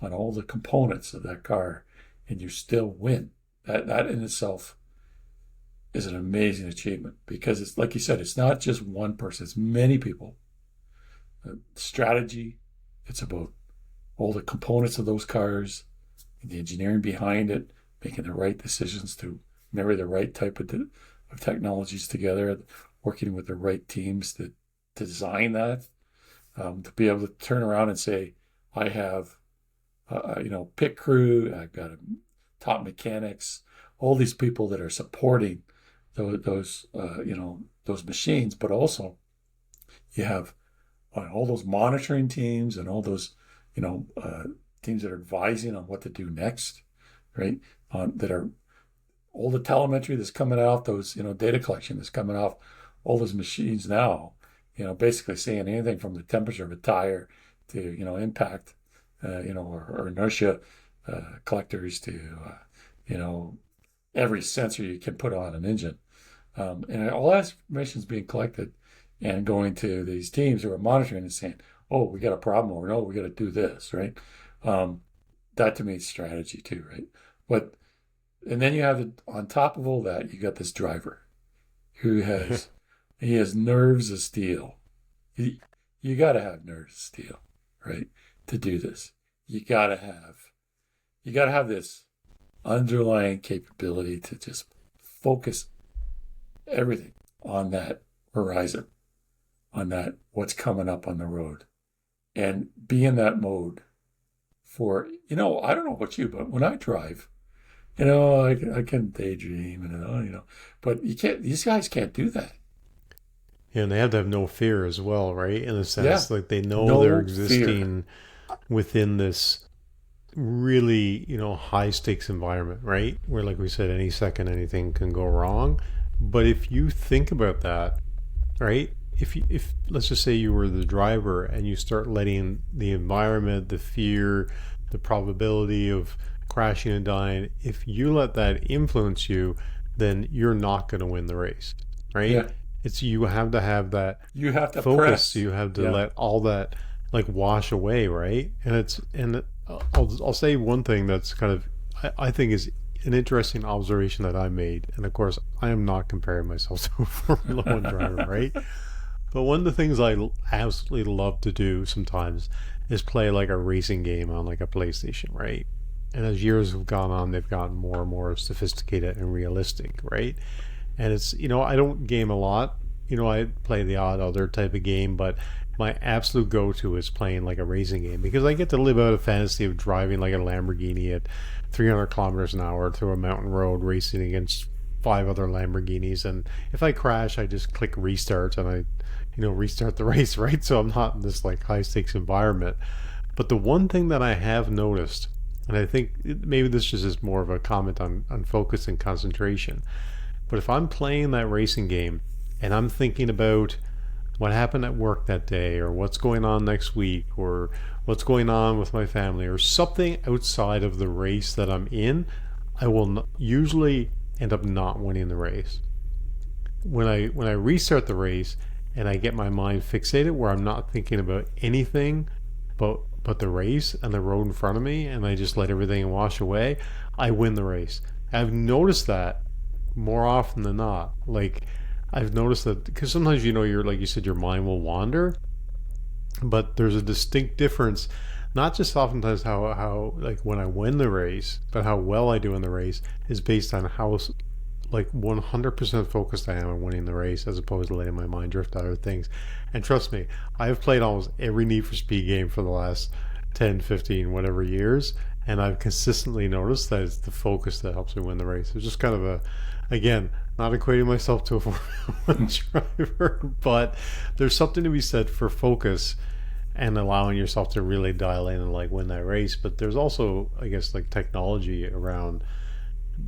on all the components of that car, and you still win. That in itself is an amazing achievement because it's like you said, it's not just one person, it's many people. Strategy, it's about all the components of those cars, and the engineering behind it, making the right decisions to marry the right type of technologies together, working with the right teams to design that, to be able to turn around and say, I have, pit crew, I've got top mechanics, all these people that are supporting those machines, but also you have all those monitoring teams and all those, teams that are advising on what to do next, right? That are all the telemetry that's coming off those, data collection that's coming off all those machines now, basically saying anything from the temperature of a tire to, impact, or inertia collectors to, every sensor you can put on an engine. And all that information is being collected and going to these teams who are monitoring and saying, oh, we got a problem, or no, we got to do this, right? That to me is strategy too, right? And then you have, on top of all that, you got this driver who he has nerves of steel. You got to have nerves of steel, right? To do this. You got to have this underlying capability to just focus everything on that horizon, on that what's coming up on the road, and be in that mode for, I don't know about you, but when I drive, I can daydream and, but you can't, these guys can't do that. Yeah, and they have to have no fear as well, right? In a sense, Yeah. like they know No they're fear. existing within this really, high stakes environment, right? Where, like we said, any second anything can go wrong. But if you think about that, right? If let's just say you were the driver and you start letting the environment, the fear, the probability of crashing and dying, if you let that influence you, then you're not going to win the race, right? Yeah. You have to have that You have to focus. press. You have to Yeah. let all that like wash away, right? And I'll say one thing that's kind of I think is an interesting observation that I made, and of course I am not comparing myself to a Formula One driver, right? But one of the things I absolutely love to do sometimes is play like a racing game on like a PlayStation, right? And as years have gone on, they've gotten more and more sophisticated and realistic, right? And it's, I don't game a lot. I play the odd other type of game, but my absolute go-to is playing like a racing game because I get to live out a fantasy of driving like a Lamborghini at 300 kilometers an hour through a mountain road, racing against five other Lamborghinis. And if I crash, I just click restart and I, restart the race, right? So I'm not in this like high stakes environment. But the one thing that I have noticed, and I think maybe this just is more of a comment on focus and concentration, but if I'm playing that racing game and I'm thinking about what happened at work that day or what's going on next week or what's going on with my family or something outside of the race that I'm in, I will usually end up not winning the race. When I restart the race and I get my mind fixated where I'm not thinking about anything but the race and the road in front of me and I just let everything wash away, I win the race. I've noticed that more often than not. Like I've noticed that because sometimes you're like you said, your mind will wander, but there's a distinct difference, not just oftentimes how like when I win the race, but how well I do in the race is based on how like 100% focused I am on winning the race as opposed to letting my mind drift out of things. And trust me, I have played almost every Need for Speed game for the last 10, 15, whatever years, and I've consistently noticed that it's the focus that helps me win the race. It's just kind of again, not equating myself to a Formula 1 driver, but there's something to be said for focus and allowing yourself to really dial in and like win that race. But there's also, I guess, like technology around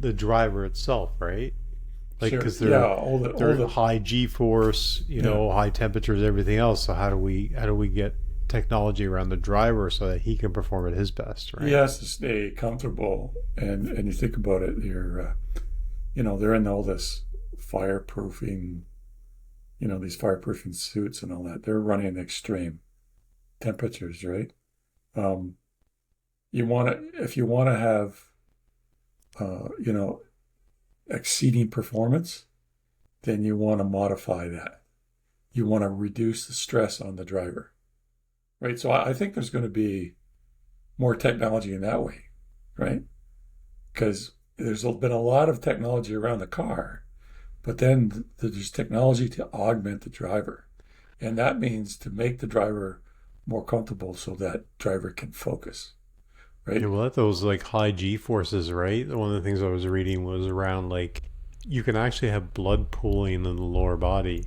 the driver itself, right? Like because Sure. they're All the high G-force, high temperatures, everything else. So how do we get technology around the driver so that he can perform at his best, right? he has to stay comfortable, and you think about it, they're in all this fireproofing, these fireproofing suits and all that. They're running extreme temperatures, right? If you want to have, exceeding performance, then you want to modify that. You want to reduce the stress on the driver, right? So I think there's going to be more technology in that way, right? Because there's been a lot of technology around the car, but then there's technology to augment the driver. And that means to make the driver more comfortable so that driver can focus, right? Yeah, well, those like high G forces, right? One of the things I was reading was around like you can actually have blood pooling in the lower body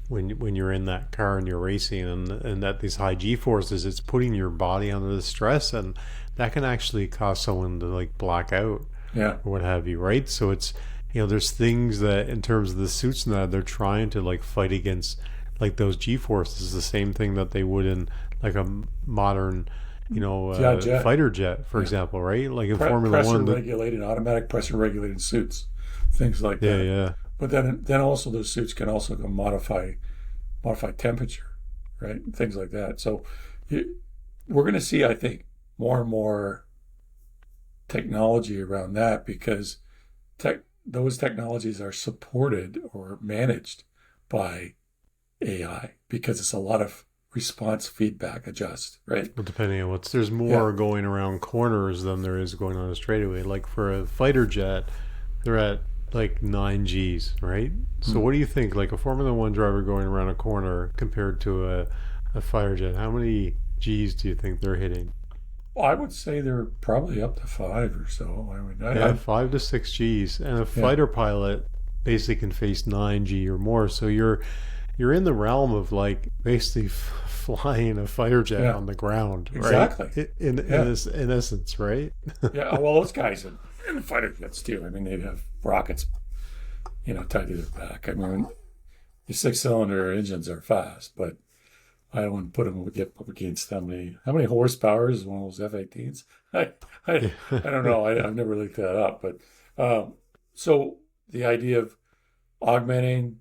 when you're in that car and you're racing, and that these high G forces, it's putting your body under the stress, and that can actually cause someone to like black out, Yeah. or what have you, right? So it's there's things that in terms of the suits and that they're trying to like fight against like those G forces, the same thing that they would in like a modern Jet. fighter jet, for example, right? Like in Formula One, automatic pressure regulated suits, things like that. yeah. But then also those suits can also modify temperature, right? Things like that. So we're going to see, I think, more and more technology around that because those technologies are supported or managed by AI because it's a lot of response feedback adjust, right? Well, depending on there's more going around corners than there is going on a straightaway. Like for a fighter jet, they're at like 9 Gs, right? So what do you think, like a Formula One driver going around a corner compared to a fighter jet? How many Gs do you think they're hitting? Well, I would say they're probably up to 5 or so. 5 to 6 Gs, and a fighter pilot basically can face 9 G or more. So you're in the realm of like basically flying a fighter jet on the ground, exactly. Right? In essence, right? Yeah. Well, those guys in the fighter jets too. I mean, they have rockets, tied to their back. I mean, the 6-cylinder engines are fast, but I wouldn't put them up against how many horsepower is one of those F-18s? I don't know. I've never looked that up, but so the idea of augmenting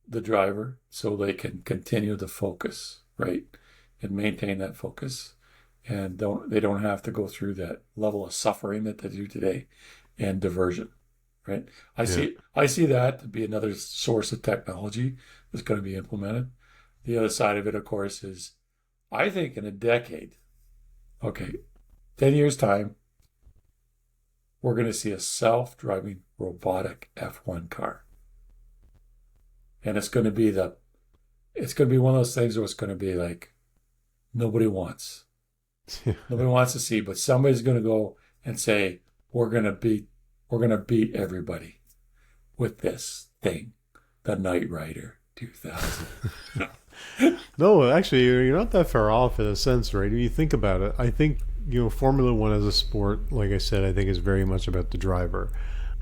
the driver so they can continue to focus, right, and maintain that focus, and they don't have to go through that level of suffering that they do today, and diversion, right? Yeah. I see that to be another source of technology that's going to be implemented. The other side of it, of course, is I think in a decade, okay, 10 years time, we're going to see a self-driving robotic F1 car. And it's going to be one of those things where it's going to be like nobody wants. Nobody wants to see, but somebody's going to go and say, we're going to beat everybody with this thing, the Knight Rider 2000. No, actually, you're not that far off in a sense, right? When you think about it, I think, Formula One as a sport, like I said, I think is very much about the driver.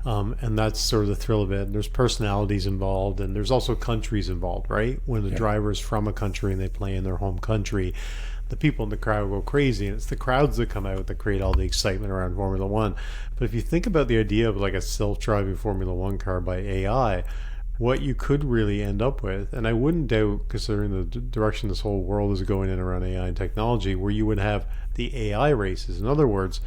And that's sort of the thrill of it. And there's personalities involved, and there's also countries involved, right? When the driver is from a country and they play in their home country, the people in the crowd go crazy, and it's the crowds that come out that create all the excitement around Formula One. But if you think about the idea of like a self-driving Formula One car by AI, what you could really end up with, and I wouldn't doubt, considering the direction this whole world is going in around AI and technology, where you would have the AI races. In other words,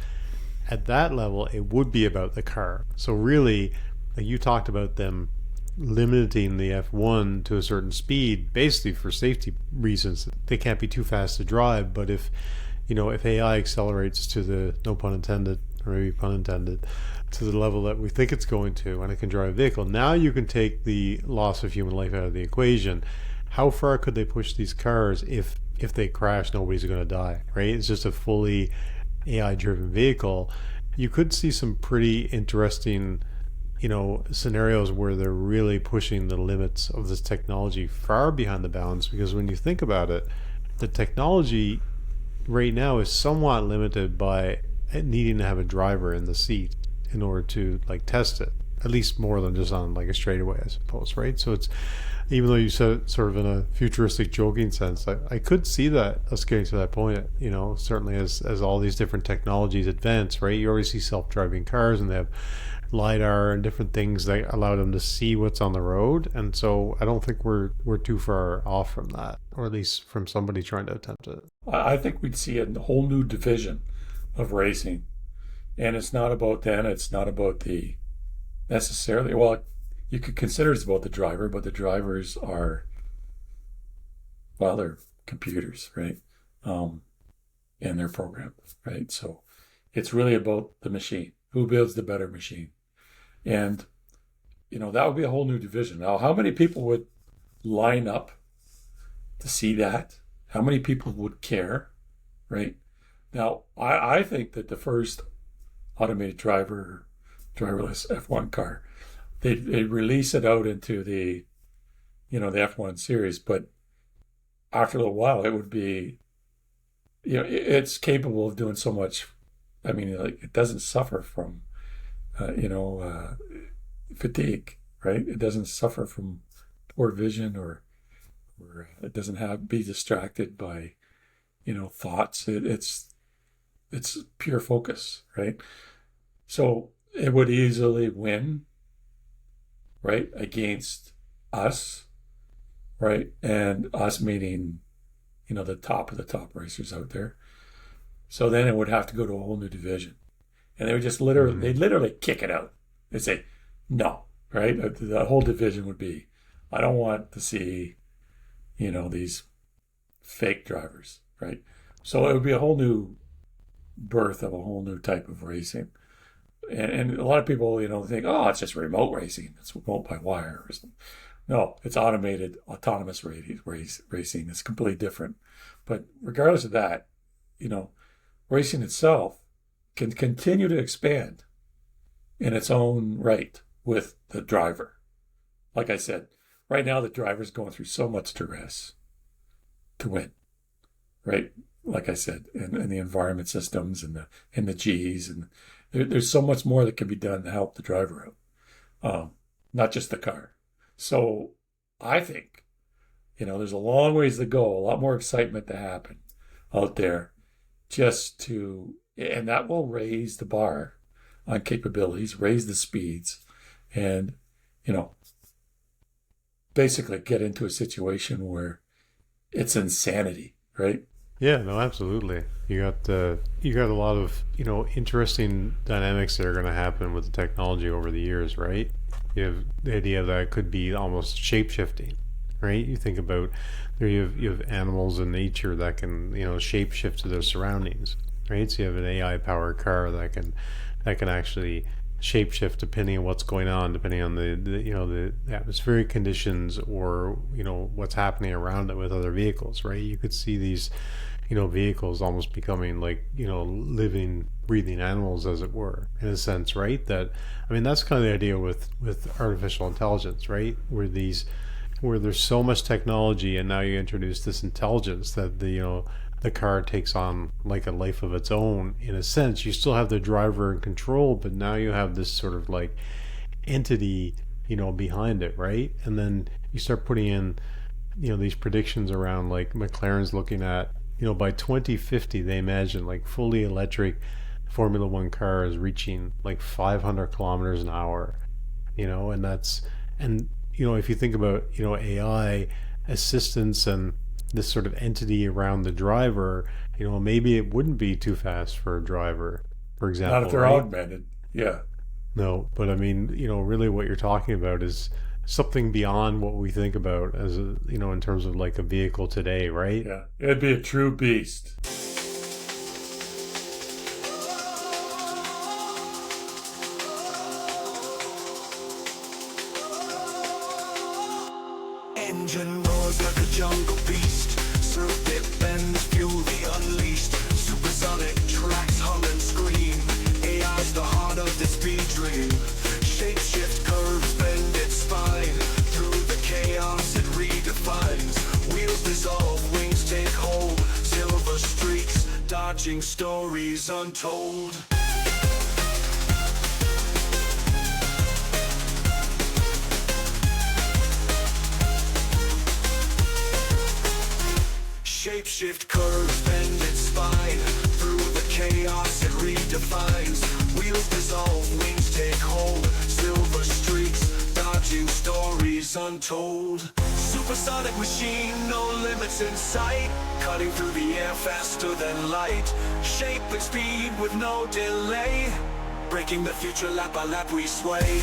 at that level, it would be about the car. So really, like you talked about them limiting the F1 to a certain speed, basically for safety reasons. They can't be too fast to drive, but if AI accelerates to the, no pun intended, or maybe pun intended, to the level that we think it's going to, and it can drive a vehicle, now you can take the loss of human life out of the equation. How far could they push these cars if they crash, nobody's going to die, right? It's just a fully AI-driven vehicle. You could see some pretty interesting, scenarios where they're really pushing the limits of this technology far behind the bounds. Because when you think about it, the technology right now is somewhat limited by needing to have a driver in the seat in order to like test it, at least more than just on like a straightaway, I suppose, right? So it's, even though you said it sort of in a futuristic joking sense, I could see that us getting to that point, certainly as all these different technologies advance, right? You already see self-driving cars, and they have LiDAR and different things that allow them to see what's on the road. And so I don't think we're too far off from that, or at least from somebody trying to attempt it. I think we'd see a whole new division of racing. And it's not about the necessarily, well, you could consider it's about the driver, but the drivers are, well, they're computers, right? And they're programmed, right? So it's really about the machine. Who builds the better machine? And, that would be a whole new division. Now, how many people would line up to see that? How many people would care, right? Now, I think that the first automated driverless F1 car, they release it out into the F1 series, but after a little while it would be, it's capable of doing so much. I mean, like, it doesn't suffer from fatigue, right? It doesn't suffer from poor vision, or it doesn't be distracted by thoughts. It's pure focus, right? So it would easily win, right, against us, right? And us meaning, the top of the top racers out there. So then it would have to go to a whole new division. And they would just they'd literally kick it out. They'd say, no, right? The whole division would be, I don't want to see, these fake drivers, right? So it would be a whole new birth of a whole new type of racing. And a lot of people, think, oh, it's just remote racing. It's remote by wire. No, it's autonomous racing. It's completely different. But regardless of that, racing itself can continue to expand in its own right with the driver. Like I said, right now the driver's going through so much duress to win, right? Like I said, and the environment systems and the G's, and there's so much more that can be done to help the driver out, not just the car. So I think, there's a long ways to go, a lot more excitement to happen out there, and that will raise the bar on capabilities, raise the speeds, and, basically get into a situation where it's insanity, right? Yeah, no, absolutely. You got a lot of interesting dynamics that are going to happen with the technology over the years, right? You have the idea that it could be almost shape shifting, right? You think about there you have animals in nature that can shape shift to their surroundings, right? So you have an AI powered car that can actually shape shift depending on what's going on, depending on the atmospheric conditions or what's happening around it with other vehicles, right? You could see these vehicles almost becoming like living breathing animals, as it were, in a sense, right? That's kind of the idea with artificial intelligence, right? Where there's so much technology and now you introduce this intelligence that the car takes on like a life of its own. In a sense, you still have the driver in control, but now you have this sort of like entity behind it, right? And then you start putting in these predictions around, like McLaren's looking at by 2050 they imagine like fully electric Formula One cars reaching like 500 kilometers an hour, and if you think about AI assistance and this sort of entity around the driver, maybe it wouldn't be too fast for a driver, for example. Not if they're right? augmented. Yeah. No, but really what you're talking about is something beyond what we think about as in terms of like a vehicle today, right? Yeah. It'd be a true beast. Engine roars like a jungle beast. Circuit bends, fury unleashed. Supersonic tracks hum and scream. AI's the heart of this speed dream. Shapeshift curves bend its spine. Through the chaos it redefines. Wheels dissolve, wings take hold. Silver streaks, dodging stories untold. Shapeshift curves bend its spine. Through the chaos it redefines. Wheels dissolve, wings take hold. Silver streaks, dodging stories untold. Supersonic machine, no limits in sight. Cutting through the air faster than light. Shape and speed with no delay. Breaking the future lap by lap we sway.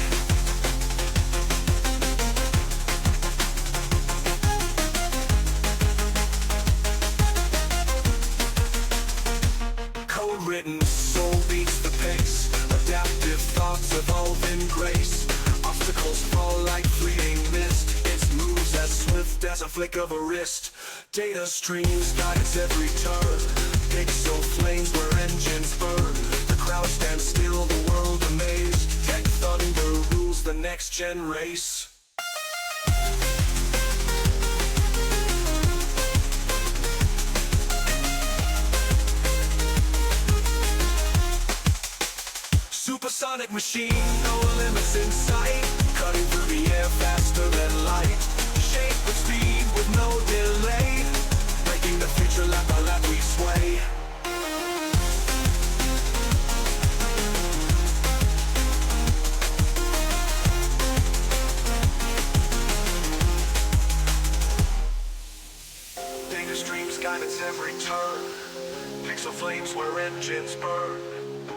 Written, soul beats the pace. Adaptive thoughts evolve in grace. Obstacles fall like fleeting mist. Its moves as swift as a flick of a wrist. Data streams guides every turn. Pixel flames where engines burn. The crowd stands still, the world amazed. Tech thunder rules the next gen race. Supersonic machine, no limits in sight. Cutting through the air faster than light. Shape with speed with no delay. Breaking the future lap by lap we sway. Data streams guide its every turn. Pixel flames where engines burn.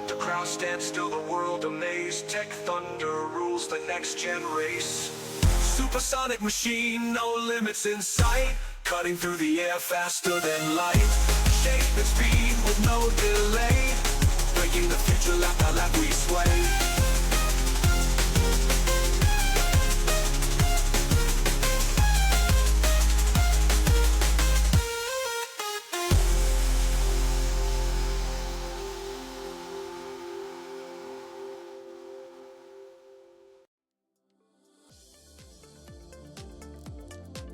The crowd stands still, the world amazed. Tech thunder rules the next gen race. Supersonic machine, no limits in sight. Cutting through the air faster than light. Shape and speed with no delay. Breaking the future lap by lap we sway.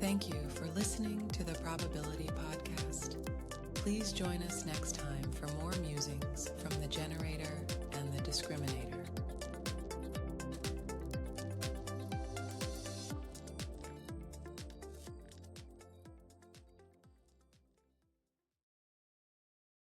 Thank you for listening to the Probability Podcast. Please join us next time for more musings from the generator and the discriminator.